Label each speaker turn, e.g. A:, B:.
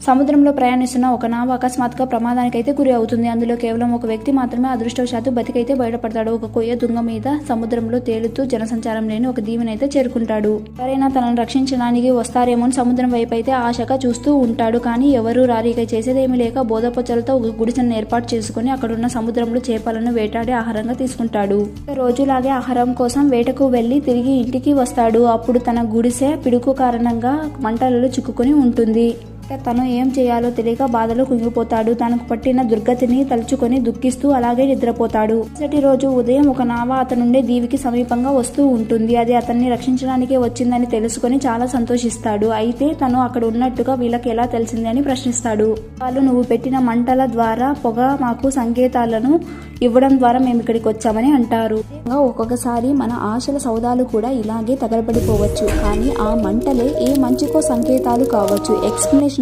A: సముద్రంలో ప్రయాణిస్తున్న ఒక నావ అకస్మాత్తుగా ప్రమాదానికైతే గురి అవుతుంది. అందులో కేవలం ఒక వ్యక్తి మాత్రమే అదృష్టవశాత్తు బతికైతే బయటపడతాడు. ఒక కొయ్య దుంగ మీద సముద్రంలో తేలుతూ జనసంచారం లేని ఒక దీవెనైతే చేరుకుంటాడు. ఎవరైనా తనను రక్షించడానికి వస్తారేమో సముద్రం వైపు అయితే ఆశగా చూస్తూ ఉంటాడు. కానీ ఎవరూ రారు. ఇక చేసేదేమీ లేక బోధపొచ్చలతో ఒక గుడిసెను ఏర్పాటు చేసుకుని అక్కడున్న సముద్రంలో చేపలను వేటాడి ఆహారంగా తీసుకుంటాడు. రోజులాగే ఆహారం కోసం వేటకు వెళ్లి తిరిగి ఇంటికి వస్తాడు. అప్పుడు తన గుడిసె పిడుగు కారణంగా మంటలలో చిక్కుకుని ఉంటుంది. తను ఏం చేయాలో తెలియక బాధలో కుంగిపోతాడు. తనకు పట్టిన దుర్గతిని తలుచుకొని దుఃఖిస్తూ అలాగే నిద్రపోతాడు. మరుసటి రోజు ఉదయం ఒక నావ అతనుండే దీవికి సమీపంగా వస్తూ ఉంటుంది. అది అతన్ని రక్షించడానికే వచ్చిందని తెలుసుకొని చాలా సంతోషిస్తాడు. అయితే తను అక్కడ ఉన్నట్టుగా వీళ్ళకి ఎలా తెలిసింది అని ప్రశ్నిస్తాడు. వాళ్ళు నువ్వు పెట్టిన మంటల ద్వారా పొగ మాకు సంకేతాలను ఇవ్వడం ద్వారా మేము ఇక్కడికి వచ్చామని అంటారు. ఒక్కొక్కసారి మన ఆశల సౌదాలు కూడా ఇలాగే తగలబడిపోవచ్చు. కానీ ఆ మంటలే ఏ మంచికో సంకేతాలు కావచ్చు. ఎక్స్ప్లెనేషన్